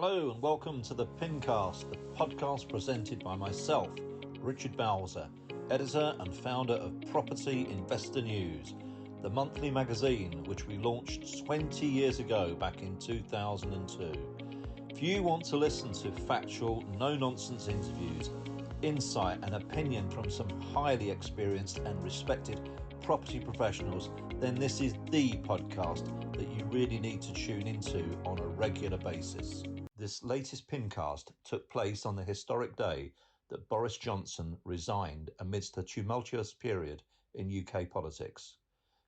Hello and welcome to the PINCast, the podcast presented by myself, Richard Bowser, editor and founder of Property Investor News, the monthly magazine which we launched 20 years ago back in 2002. If you want to listen to factual, no-nonsense interviews, insight and opinion from some highly experienced and respected property professionals, then this is the podcast that you really need to tune into on a regular basis. This latest PINCast took place on the historic day that Boris Johnson resigned amidst a tumultuous period in UK politics.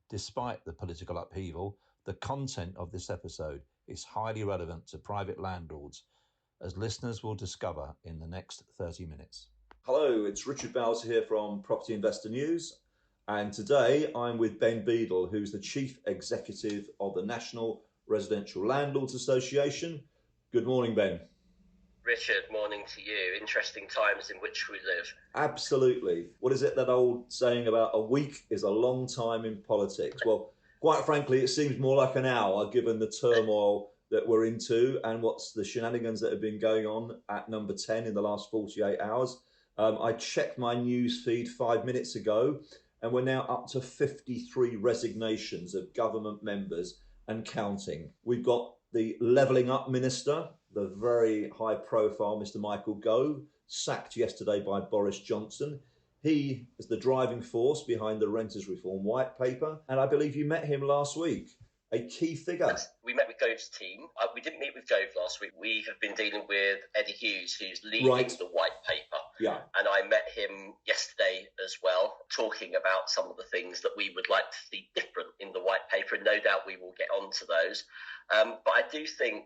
Despite the political upheaval, the content of this episode is highly relevant to private landlords, as listeners will discover in the next 30 minutes. Hello, it's Richard Bowser here from Property Investor News, and today I'm with Ben Beadle, who's the Chief Executive of the National Residential Landlords Association. Good morning, Ben. Richard, morning to you. Interesting times in which we live. Absolutely. What is it, that old saying about a week is a long time in politics? Well, quite frankly, it seems more like an hour given the turmoil that we're into and what's the shenanigans that have been going on at number 10 in the last 48 hours. I checked my news feed 5 minutes ago and we're now up to 53 resignations of government members and counting. We've got the Levelling Up Minister, the very high profile Mr. Michael Gove, sacked yesterday by Boris Johnson. He is the driving force behind the Renters Reform White Paper, and I believe you met him last week. A key figure. Yes, we met with Gove's team. We didn't meet with Gove last week. We have been dealing with Eddie Hughes, who's leading the White Paper. Yeah. And I met him yesterday as well, talking about some of the things that we would like to see different in the White Paper, and no doubt we will get onto those. But I do think,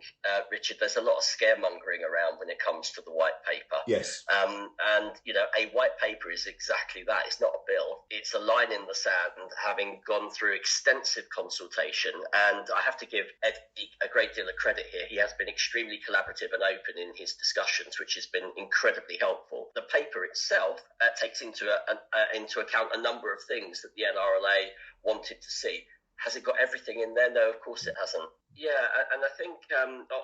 Richard, there's a lot of scaremongering around when it comes to the White Paper. Yes. And, you know, a White Paper is exactly that. It's not a bill. It's a line in the sand, having gone through extensive consultation. And I have to give Eddie a great deal of credit here. He has been extremely collaborative and open in his discussions, which has been incredibly helpful. The paper itself takes into account a number of things that the NRLA wanted to see. Has it got everything in there? No, of course it hasn't. Yeah, and I think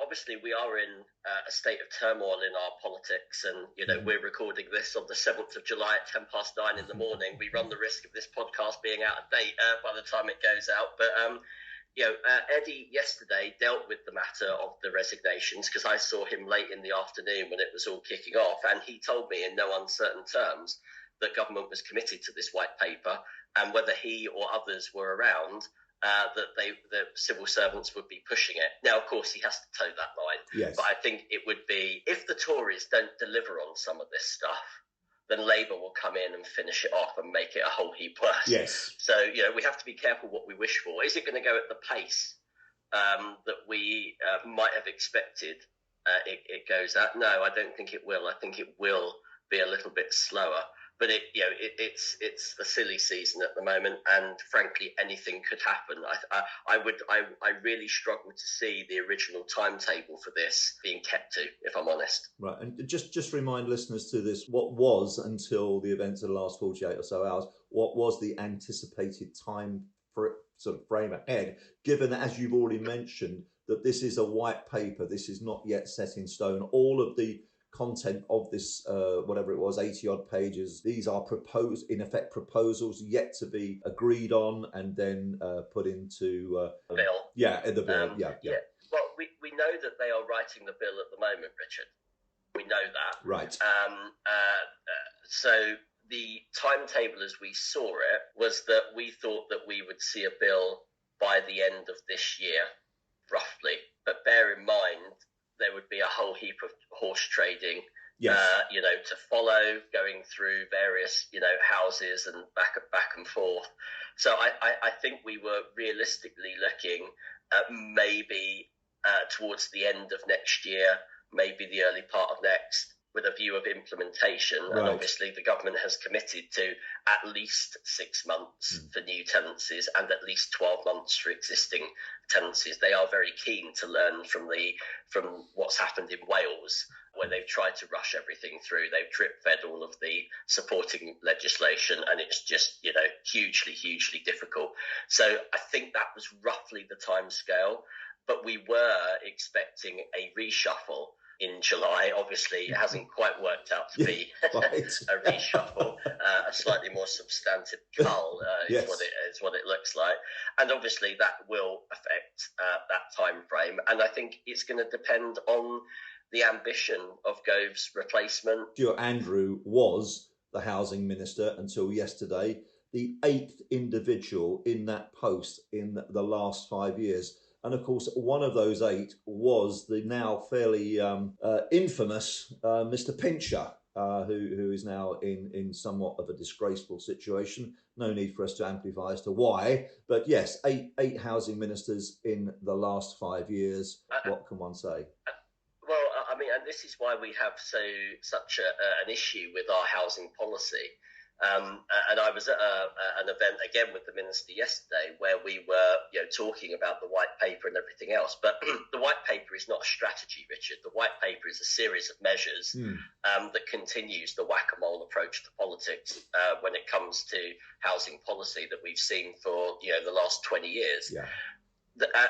obviously we are in a state of turmoil in our politics, and you know we're recording this on the 7th of July at 9:10 in the morning. We run the risk of this podcast being out of date by the time it goes out. But Eddie yesterday dealt with the matter of the resignations, because I saw him late in the afternoon when it was all kicking off, and he told me in no uncertain terms that government was committed to this White Paper, and whether he or others were around, that the civil servants would be pushing it. Now, of course, he has to toe that line. Yes. But I think it would be, if the Tories don't deliver on some of this stuff, then Labour will come in and finish it off and make it a whole heap worse. Yes. So, you know, we have to be careful what we wish for. Is it going to go at the pace that we might have expected it goes at? No, I don't think it will. I think it will be a little bit slower. But it's a silly season at the moment, and frankly, anything could happen. I really struggle to see the original timetable for this being kept to, if I'm honest. Right, and just remind listeners to this: what was, until the events of the last 48 or so hours, what was the anticipated time for sort of frame ahead? Given that, as you've already mentioned, that this is a white paper, this is not yet set in stone. All of the content of this, whatever it was, 80 odd pages, these are proposals yet to be agreed on and then put into bill. The bill. Yeah. Well, we know that they are writing the bill at the moment, Richard. We know that. Right. So the timetable as we saw it was that we thought that we would see a bill by the end of this year, roughly. But bear in mind, there would be a whole heap of horse trading, yes. To follow, going through various, houses and back and forth. So I think we were realistically looking at maybe towards the end of next year, maybe the early part of next, with a view of implementation. Right. And obviously the government has committed to at least 6 months for new tenancies and at least 12 months for existing tenancies. They are very keen to learn from what's happened in Wales, where they've tried to rush everything through. They've drip-fed all of the supporting legislation, and it's just, hugely, hugely difficult. So I think that was roughly the time scale, but we were expecting a reshuffle in July. Obviously, it hasn't quite worked out to be right. a reshuffle. A slightly more substantive cull Yes. is what it looks like, and obviously that will affect that time frame. And I think it's going to depend on the ambition of Gove's replacement. Andrew was the housing minister until yesterday, the 8th individual in that post in the last 5 years. And of course, one of those 8 was the now fairly infamous Mr. Pincher, who is now in somewhat of a disgraceful situation. No need for us to amplify as to why. But yes, eight housing ministers in the last 5 years. What can one say? Well, I mean, and this is why we have such an issue with our housing policy. And I was at an event again with the minister yesterday where we were, talking about the white paper and everything else. But the white paper is not a strategy, Richard. The white paper is a series of measures that continues the whack-a-mole approach to politics when it comes to housing policy that we've seen for the last 20 years. Yeah.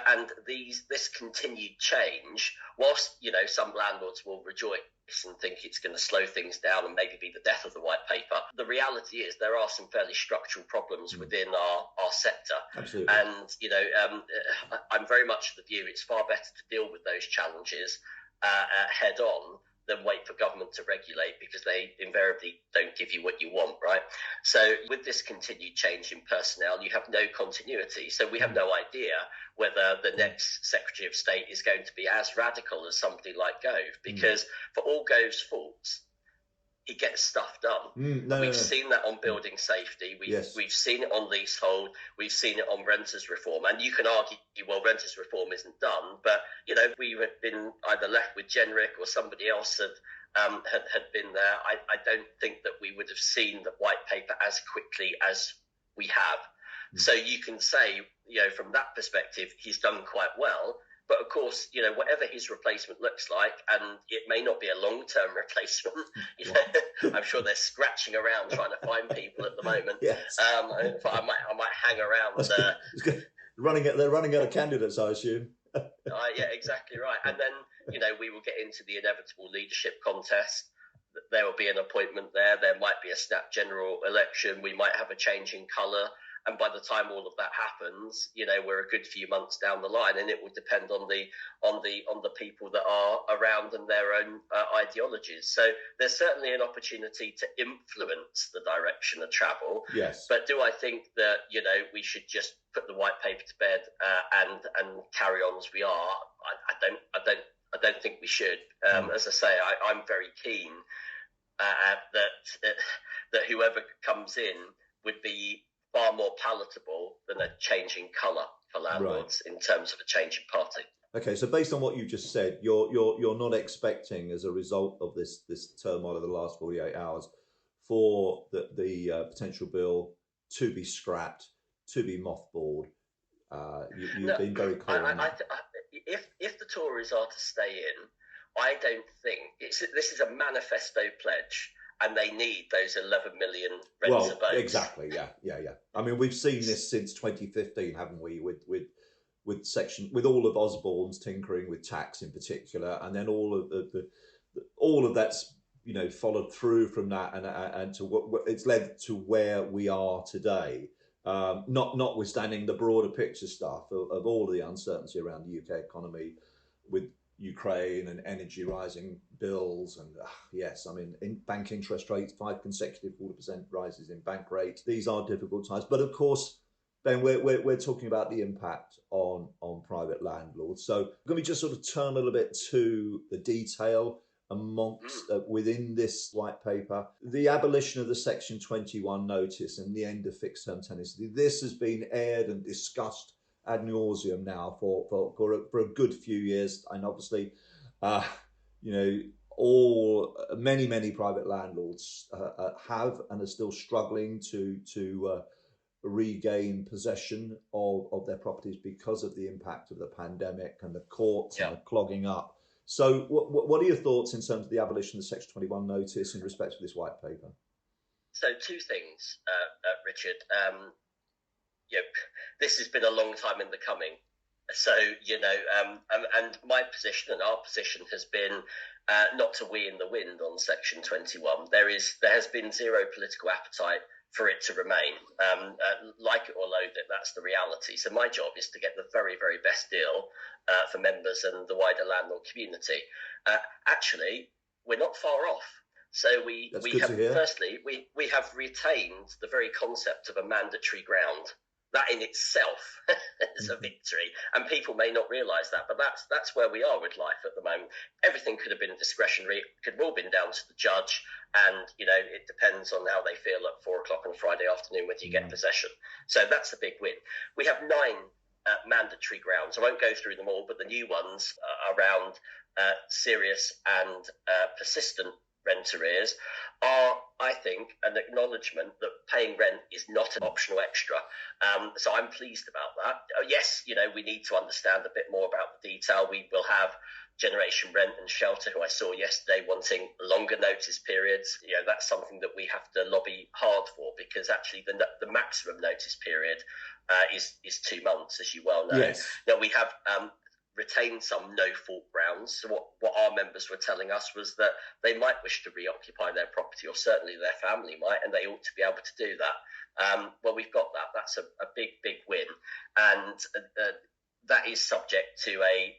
And this continued change, whilst some landlords will rejoice and think it's going to slow things down and maybe be the death of the white paper, the reality is there are some fairly structural problems within our sector. Absolutely. And I'm very much of the view it's far better to deal with those challenges head on than wait for government to regulate, because they invariably don't give you what you want, right? So with this continued change in personnel, you have no continuity. So we have no idea whether the next Secretary of State is going to be as radical as somebody like Gove, because for all Gove's faults, he gets stuff done. We've seen that on building safety. We've seen it on leasehold. We've seen it on renters reform. And you can argue, well, renters reform isn't done. But, we have been either left with Genric or somebody else had been there. I don't think that we would have seen the white paper as quickly as we have. So you can say, from that perspective, he's done quite well. But of course, whatever his replacement looks like, and it may not be a long-term replacement. I'm sure they're scratching around trying to find people at the moment. Yes. I might hang around. They're running out of candidates, I assume. Yeah, exactly right. And then we will get into the inevitable leadership contest. There will be an appointment there. There might be a snap general election. We might have a change in colour. And by the time all of that happens, we're a good few months down the line, and it will depend on the people that are around and their own ideologies. So there's certainly an opportunity to influence the direction of travel. Yes. But do I think that we should just put the white paper to bed and carry on as we are? I don't think we should. As I say, I'm very keen that whoever comes in would be far more palatable than a change in colour for landlords in terms of a change in party. Okay, so based on what you just said, you're not expecting, as a result of this turmoil of the last 48 hours, for the potential bill to be scrapped, to be mothballed. You've been very clear on that. If the Tories are to stay in, I don't think this is a manifesto pledge. And they need those 11 million renter votes. Exactly, yeah. I mean, we've seen this since 2015, haven't we? With all of Osborne's tinkering with tax in particular, and then all of that's followed through from that, and to what it's led to where we are today. Notwithstanding the broader picture stuff of all of the uncertainty around the UK economy, with Ukraine and energy rising bills, and yes, I mean, bank interest rates, 5 consecutive 40% rises in bank rates. These are difficult times, but of course, Ben, we're talking about the impact on private landlords. So can we just sort of turn a little bit to the detail amongst within this white paper, the abolition of the Section 21 notice and the end of fixed term tenancy. This has been aired and discussed ad nauseum now for a good few years, and obviously, many private landlords have and are still struggling to regain possession of their properties because of the impact of the pandemic and the courts and the clogging up. So, what are your thoughts in terms of the abolition of the Section 21 notice in respect to this white paper? So, two things, Richard. This has been a long time in the coming. So, and my position and our position has been not to wee in the wind on Section 21. There has been zero political appetite for it to remain. Like it or loathe it, that's the reality. So my job is to get the very, very best deal for members and the wider landlord community. Actually, we're not far off. So we have, firstly, we have retained the very concept of a mandatory ground. That in itself is a victory, and people may not realise that, but that's where we are with life at the moment. Everything could have been discretionary, could have all been down to the judge, and it depends on how they feel at 4 o'clock on a Friday afternoon whether you get possession. So that's a big win. We have 9 mandatory grounds. I won't go through them all, but the new ones around serious and persistent rent arrears are, I think, an acknowledgement that paying rent is not an optional extra. So I'm pleased about that. Yes, we need to understand a bit more about the detail. We will have Generation Rent and Shelter, who I saw yesterday, wanting longer notice periods. That's something that we have to lobby hard for, because actually the maximum notice period is 2 months, as you well know. Yes. Now, we have retained some no-fault grounds. So what our members were telling us was that they might wish to reoccupy their property, or certainly their family might, and they ought to be able to do that. Well, we've got that. That's a big, big win. And that is subject to a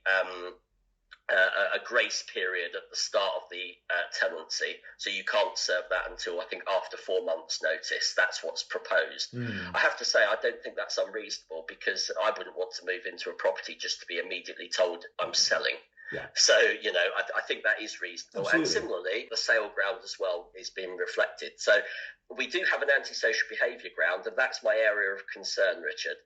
grace period at the start of the tenancy. So you can't serve that until, I think, after 4 months' notice. That's what's proposed. I have to say, I don't think that's unreasonable, because I wouldn't want to move into a property just to be immediately told I'm selling. Yeah. So, I think that is reasonable. Absolutely. And similarly, the sale ground as well is being reflected. So we do have an antisocial behaviour ground, and that's my area of concern, Richard.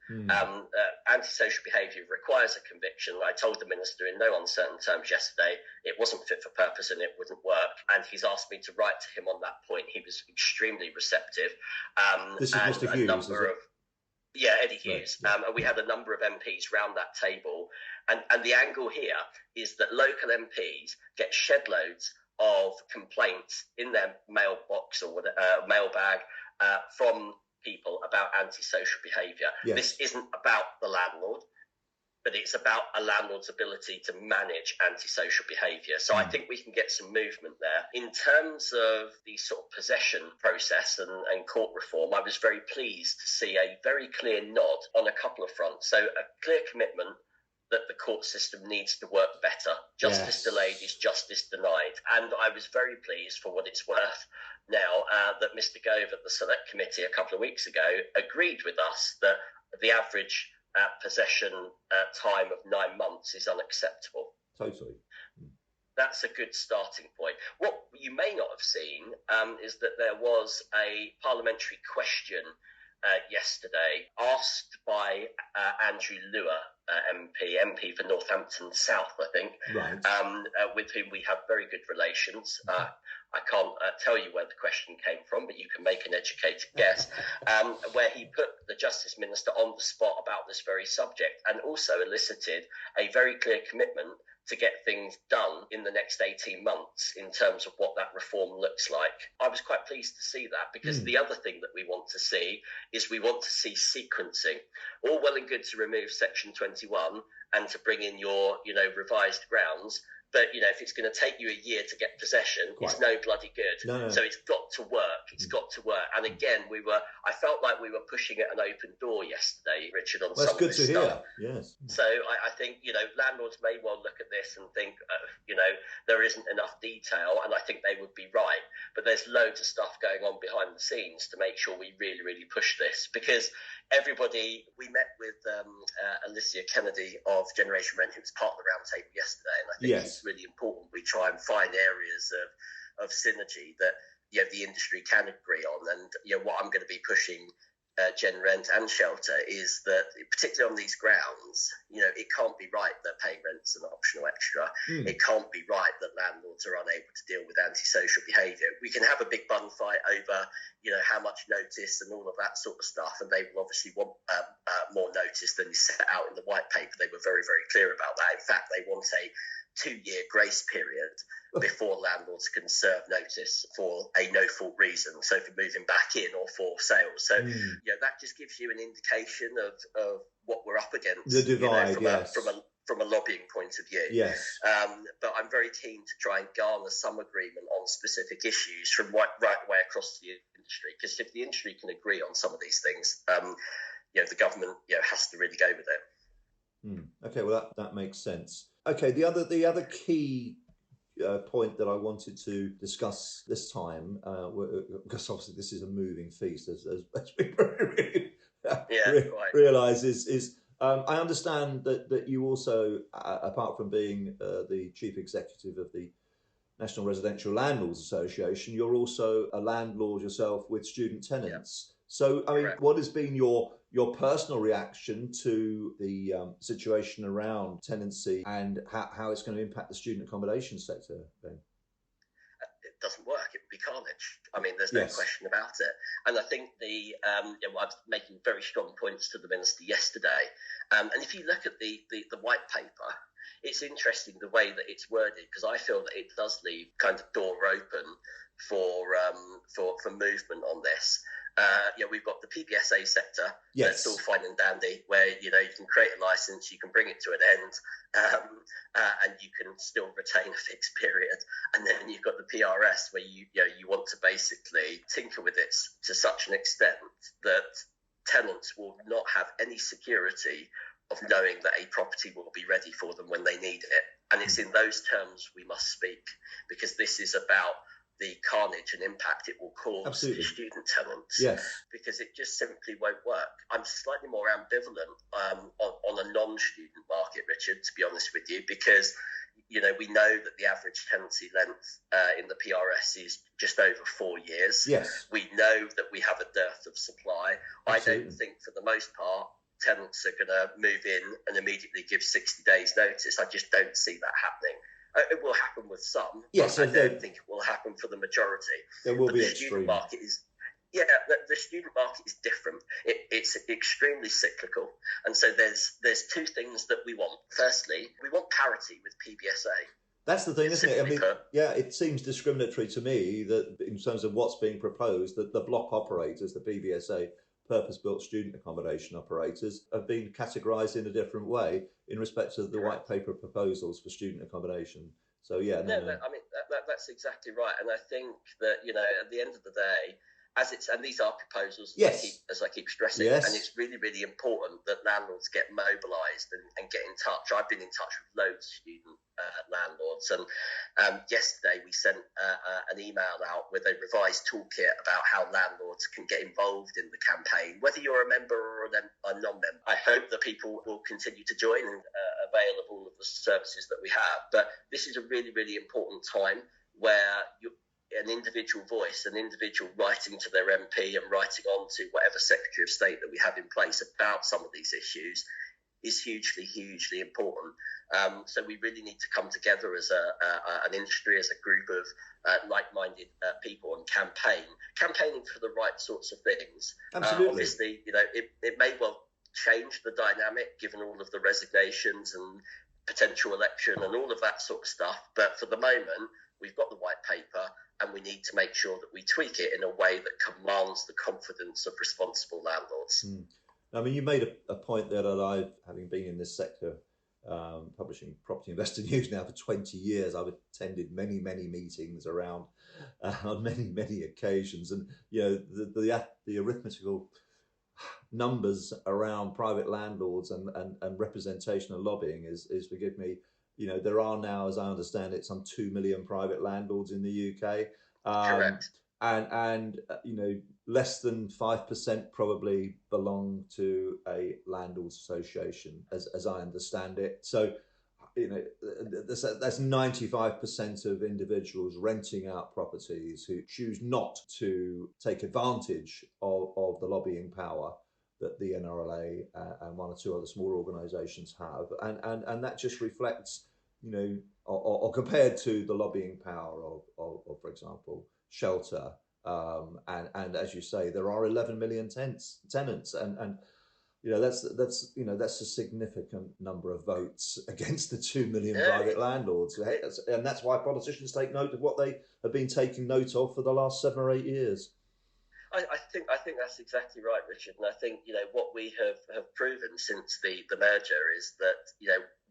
Antisocial behaviour requires a conviction. I told the Minister in no uncertain terms yesterday it wasn't fit for purpose and it wouldn't work. And he's asked me to write to him on that point. He was extremely receptive. This is Mr. Hughes, is it? Yeah, Eddie Hughes. Right, yeah. And we had a number of MPs round that table. And the angle here is that local MPs get shed loads of complaints in their mailbox or mailbag from people about antisocial behaviour. Yes. This isn't about the landlord, but it's about a landlord's ability to manage antisocial behaviour. So I think we can get some movement there. In terms of the sort of possession process and court reform, I was very pleased to see a very clear nod on a couple of fronts. So a clear commitment that the court system needs to work better. Justice delayed is justice denied. And I was very pleased, for what it's worth now, that Mr. Gove at the Select Committee a couple of weeks ago agreed with us that the average possession time of 9 months is unacceptable. Totally. That's a good starting point. What you may not have seen is that there was a parliamentary question yesterday asked by Andrew Lewer, MP for Northampton South, I think, right. With whom we have very good relations. I can't tell you where the question came from, but you can make an educated guess, where he put the Justice Minister on the spot about this very subject, and also elicited a very clear commitment to get things done in the next 18 months in terms of what that reform looks like. I was quite pleased to see that, because the other thing that we want to see is we want to see sequencing. All well and good to remove Section 21 and to bring in your, revised grounds, but, if it's going to take you a year to get possession, it's no bloody good. No. So it's got to work. It's got to work. And again, I felt like we were pushing at an open door yesterday, Richard, on some of this stuff. Yes. So I think, landlords may well look at this and think, there isn't enough detail, and I think they would be right. But there's loads of stuff going on behind the scenes to make sure we really, really push this, because we met with Alicia Kennedy of Generation Rent, who was part of the roundtable yesterday, and I think it's really important we try and find areas of synergy that the industry can agree on. And what I'm going to be pushing Gen Rent and Shelter is that, particularly on these grounds, it can't be right that paying rent's an optional extra. It can't be right that landlords are unable to deal with antisocial behaviour. We can have a big bun fight over, how much notice and all of that sort of stuff, and they will obviously want more notice than is set out in the white paper. They were very, very clear about that. In fact, they want a 2-year grace period before landlords can serve notice for a no-fault reason, so for moving back in or for sales. So that just gives you an indication of what we're up against. The divide, from a lobbying point of view. Yes. But I'm very keen to try and garner some agreement on specific issues from right the way across the industry, because if the industry can agree on some of these things, the government has to really go with it. Okay, well that makes sense. Okay, the other key point that I wanted to discuss this time, because obviously this is a moving feast, as we realise, is I understand that you also, apart from being the chief executive of the National Residential Landlords Association, you're also a landlord yourself with student tenants. Yeah. So, I mean, correct. What has been your personal reaction to the situation around tenancy and how it's going to impact the student accommodation sector, Ben? It doesn't work. It would be carnage. I mean, there's no question about it. And I think I was making very strong points to the minister yesterday. And if you look at the white paper, it's interesting the way that it's worded, because I feel that it does leave kind of door open for movement on this. We've got the PBSA sector. That's all fine and dandy, where you can create a license, you can bring it to an end, and you can still retain a fixed period. And then you've got the PRS, where you want to basically tinker with it to such an extent that tenants will not have any security of knowing that a property will be ready for them when they need it. And it's in those terms we must speak, because this is about the carnage and impact it will cause to student tenants. Yes. Because it just simply won't work. I'm slightly more ambivalent on a non-student market, Richard, to be honest with you, because we know that the average tenancy length in the PRS is just over 4 years. Yes. We know that we have a dearth of supply. Absolutely. I don't think, for the most part, tenants are going to move in and immediately give 60 days notice. I just don't see that happening. It will happen with some, but I don't think it will happen for the majority. There will be the student market is, the student market is different. It's extremely cyclical, and so there's two things that we want. Firstly, we want parity with PBSA. That's the thing, isn't it? I mean, it seems discriminatory to me that in terms of what's being proposed, that the block operators, the PBSA, purpose-built student accommodation operators, have been categorised in a different way in respect to the white paper proposals for student accommodation. So I mean that's exactly right, and I think that at the end of the day, and these are proposals, as I keep stressing, and it's really, really important that landlords get mobilised and get in touch. I've been in touch with loads of student landlords, and yesterday we sent an email out with a revised toolkit about how landlords can get involved in the campaign, whether you're a member or a non-member. I hope that people will continue to join and avail of all of the services that we have. But this is a really, really important time where an individual voice, an individual writing to their MP and writing on to whatever Secretary of State that we have in place about some of these issues is hugely, hugely important. So we really need to come together as an industry, as a group of like-minded people, and campaigning for the right sorts of things. Absolutely. Obviously, it may well change the dynamic given all of the resignations and potential election and all of that sort of stuff. But for the moment, we've got the white paper, and we need to make sure that we tweak it in a way that commands the confidence of responsible landlords. I mean, you made a point there that I've, having been in this sector, publishing Property Investor News now for 20 years, I've attended many, many meetings around on many, many occasions, and the arithmetical numbers around private landlords and representation and lobbying is, forgive me, there are now, as I understand it, some 2 million private landlords in the UK. Correct. And less than 5% probably belong to a landlords association, as I understand it. So, that's 95% of individuals renting out properties who choose not to take advantage of the lobbying power that the NRLA and one or two other small organisations have, and that just reflects, or compared to the lobbying power of for example, Shelter, and as you say, there are 11 million tenants, and That's a significant number of votes against the 2 million private landlords, and that's why politicians take note of what they have been taking note of for the last 7 or 8 years. I think that's exactly right, Richard. And I think what we have proven since the merger is that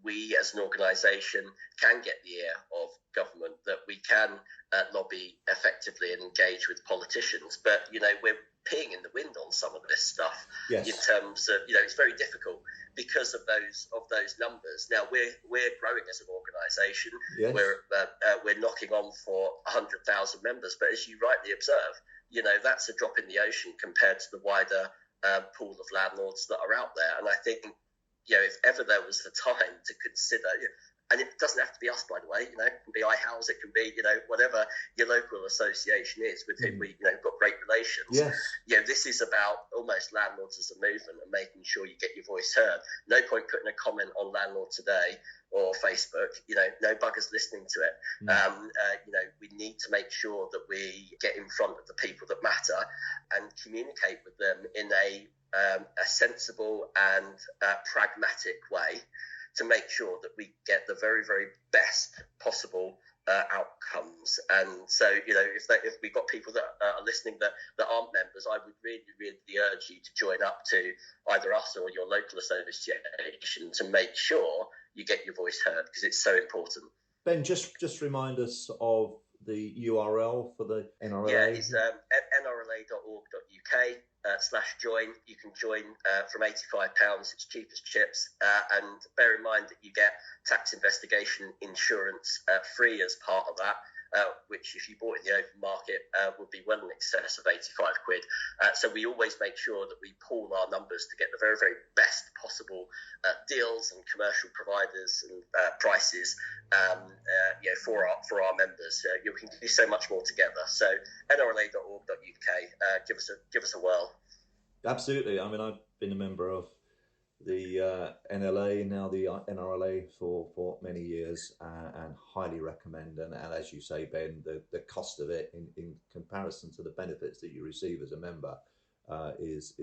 we as an organisation can get the ear of government, that we can lobby effectively and engage with politicians. But we're peeing in the wind on some of this stuff. Yes. In terms of it's very difficult because of those numbers. Now we're growing as an organisation. Yes. We're knocking on for 100,000 members, but as you rightly observe, that's a drop in the ocean compared to the wider pool of landlords that are out there. And I think, if ever there was the time to consider, and it doesn't have to be us, by the way, it can be iHouse, it can be, whatever your local association is with whom we've got great relations. Yes. This is about almost landlords as a movement and making sure you get your voice heard. No point putting a comment on Landlord Today or Facebook, no buggers listening to it. We need to make sure that we get in front of the people that matter and communicate with them in a sensible and pragmatic way to make sure that we get the very, very best possible outcomes. And so, if we've got people that are listening that aren't members, I would really, really urge you to join up to either us or your local association to make sure you get your voice heard, because it's so important. Ben, just remind us of the URL for the NRLA. Yeah, it's nrla.org.uk/join. You can join from £85. It's cheap as chips. And bear in mind that you get tax investigation insurance free as part of that, which if you bought in the open market would be well in excess of 85 quid. So we always make sure that we pool our numbers to get the very, very best possible deals and commercial providers and prices for our members. We can do so much more together. So nrla.org.uk, give us a whirl. Absolutely. I mean, I've been a member of the NLA, now the NRLA for many years, and highly recommend. And as you say, Ben, the cost of it in comparison to the benefits that you receive as a member is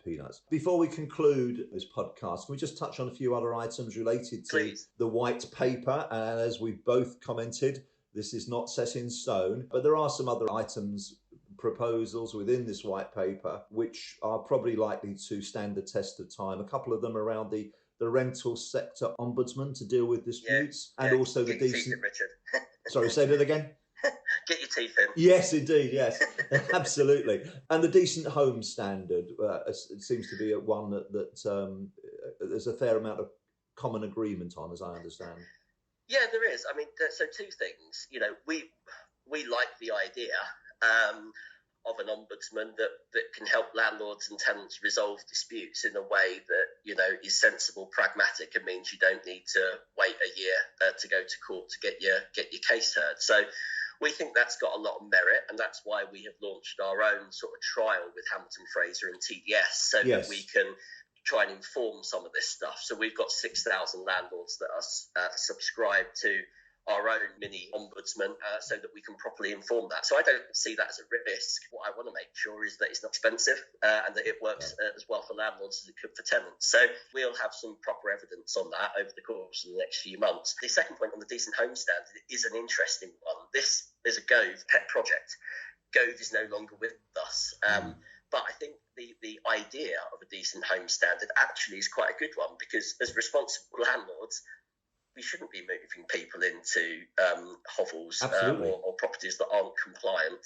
peanuts. Before we conclude this podcast, can we just touch on a few other items related to the white paper? And as we both commented, this is not set in stone, but there are some other items, proposals within this white paper which are probably likely to stand the test of time. A couple of them around the rental sector ombudsman to deal with disputes, and also the decent. Richard. Sorry, say that again. Get your teeth in. Yes, indeed. Yes, absolutely. And the decent home standard seems to be one that there's a fair amount of common agreement on, as I understand. Yeah, there is. I mean, so two things. We like the idea of an ombudsman that can help landlords and tenants resolve disputes in a way that is sensible, pragmatic, and means you don't need to wait a year to go to court to get your case heard. So we think that's got a lot of merit, and that's why we have launched our own sort of trial with Hamilton Fraser and TDS, so that we can try and inform some of this stuff. So we've got 6,000 landlords that are subscribed to our own mini ombudsman, so that we can properly inform that. So I don't see that as a risk. What I want to make sure is that it's not expensive and that it works as well for landlords as it could for tenants. So we'll have some proper evidence on that over the course of the next few months. The second point on the decent home standard is an interesting one. This is a Gove pet project. Gove is no longer with us. But I think the idea of a decent home standard actually is quite a good one, because as responsible landlords, we shouldn't be moving people into hovels or properties that aren't compliant.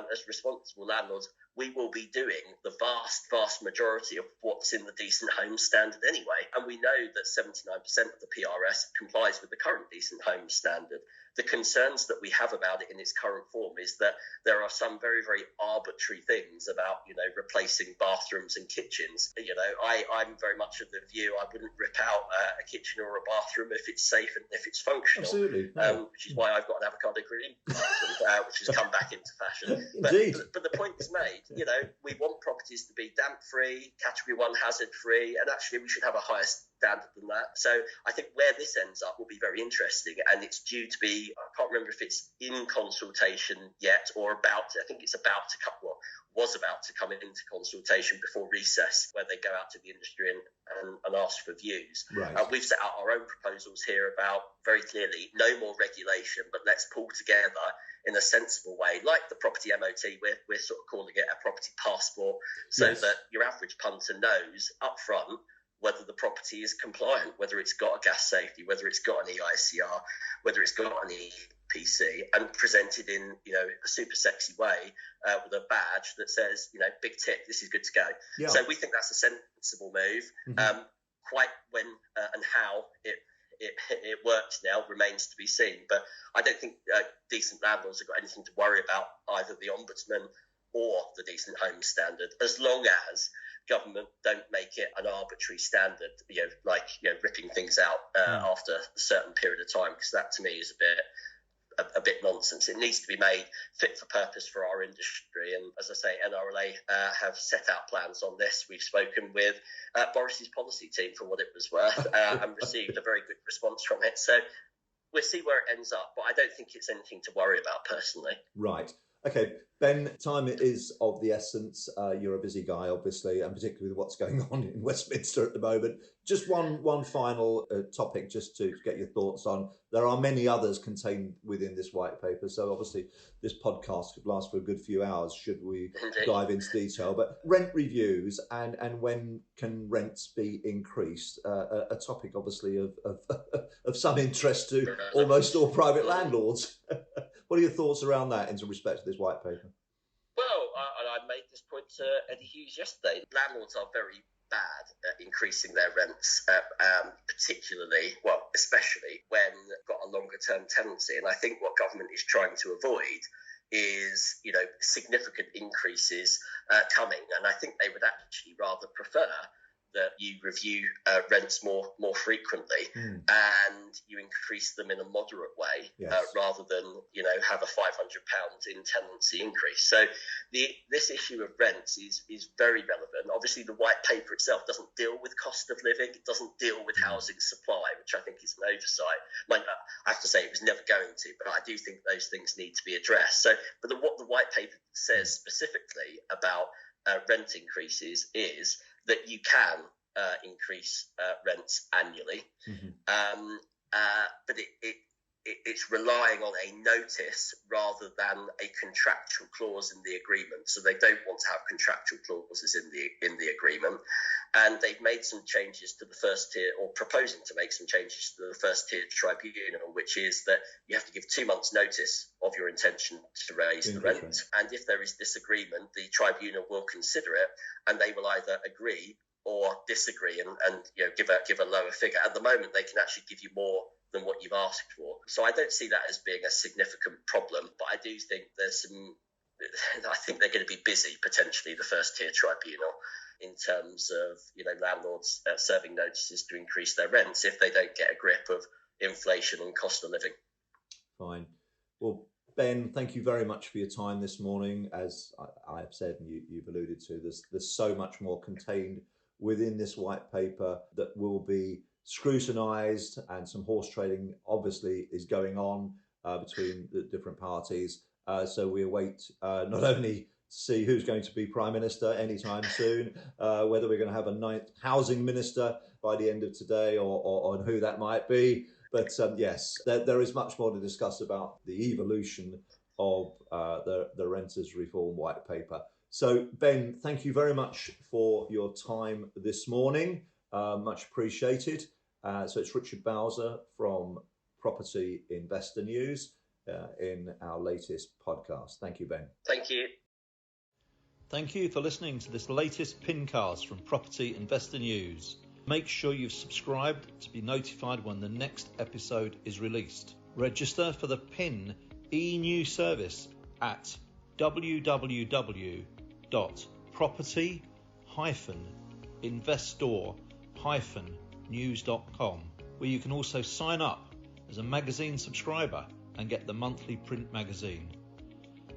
As responsible landlords, we will be doing the vast majority of what's in the decent home standard anyway. And we know that 79% of the PRS complies with the current decent home standard. The concerns that we have about it in its current form is that there are some very, very arbitrary things about, replacing bathrooms and kitchens. I'm very much of the view I wouldn't rip out a kitchen or a bathroom if it's safe and if it's functional. Absolutely. Which is why I've got an avocado green bathroom, which has come back into fashion. But the point is made. we want properties to be damp free, category 1 hazard free, and actually we should have a higher standard than that. So I think where this ends up will be very interesting, and it's due to be, I can't remember if it's in consultation yet or I think it's was about to come into consultation before recess, where they go out to the industry and ask for views. Right. We've set out our own proposals here about, very clearly, no more regulation, but let's pull together in a sensible way, like the property MOT, we're sort of calling it a property passport, so that your average punter knows up front whether the property is compliant, whether it's got a gas safety, whether it's got an EICR, whether it's got an EPC, and presented in a super sexy way with a badge that says big tick, this is good to go. Yeah. So we think that's a sensible move. Mm-hmm. Quite when and how it works now remains to be seen, but I don't think decent landlords have got anything to worry about, either the Ombudsman or the Decent Homes Standard, as long as government don't make it an arbitrary standard, ripping things out after a certain period of time, because that to me is a bit nonsense. It needs to be made fit for purpose for our industry, and as I say, NRLA have set out plans on this. We've spoken with Boris's policy team for what it was worth and received a very good response from it. So we'll see where it ends up, but I don't think it's anything to worry about personally. Right. Okay, Ben, time is of the essence. You're a busy guy, obviously, and particularly with what's going on in Westminster at the moment. Just one final topic, just to get your thoughts on. There are many others contained within this white paper, so obviously this podcast could last for a good few hours should we dive into detail. But rent reviews and when can rents be increased? A topic, obviously, of some interest to almost all private landlords. What are your thoughts around that in respect to this white paper? Well, I made this point to Eddie Hughes yesterday. Landlords are very bad at increasing their rents, especially when they've got a longer term tenancy. And I think what government is trying to avoid is, significant increases coming. And I think they would actually rather prefer that you review rents more frequently and you increase them in a moderate way, rather than have a £500 in tenancy increase. So this issue of rents is very relevant. Obviously, the white paper itself doesn't deal with cost of living. It doesn't deal with housing supply, which I think is an oversight. I have to say it was never going to, but I do think those things need to be addressed. So, but what the white paper says specifically about rent increases is that you can increase rents annually, but it's relying on a notice rather than a contractual clause in the agreement. So they don't want to have contractual clauses in the agreement, and they've made some changes to the first tier, or proposing to make some changes to the first tier tribunal, which is that you have to give 2 months' notice of your intention to raise the rent, and if there is disagreement, the tribunal will consider it, and they will either agree or disagree and give a lower figure. At the moment, they can actually give you more than what you've asked for. So I don't see that as being a significant problem, but I do think I think they're going to be busy, potentially, the first tier tribunal, in terms of landlords serving notices to increase their rents if they don't get a grip of inflation and cost of living. Fine. Well, Ben, thank you very much for your time this morning. As I have said, and you've alluded to, there's so much more contained within this white paper that will be scrutinised, and some horse trading obviously is going on between the different parties. So we await not only to see who's going to be Prime Minister anytime soon, whether we're going to have a ninth housing minister by the end of today, or who that might be. But yes, there is much more to discuss about the evolution of the Renters Reform White Paper. So, Ben, thank you very much for your time this morning. Much appreciated. So it's Richard Bowser from Property Investor News in our latest podcast. Thank you, Ben. Thank you. Thank you for listening to this latest PINCast from Property Investor News. Make sure you've subscribed to be notified when the next episode is released. Register for the PIN e-news service at www.property-investor-news.com, where you can also sign up as a magazine subscriber and get the monthly print magazine.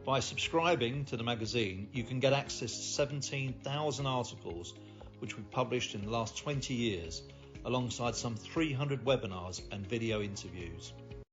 By subscribing to the magazine, you can get access to 17,000 articles which we've published in the last 20 years, alongside some 300 webinars and video interviews.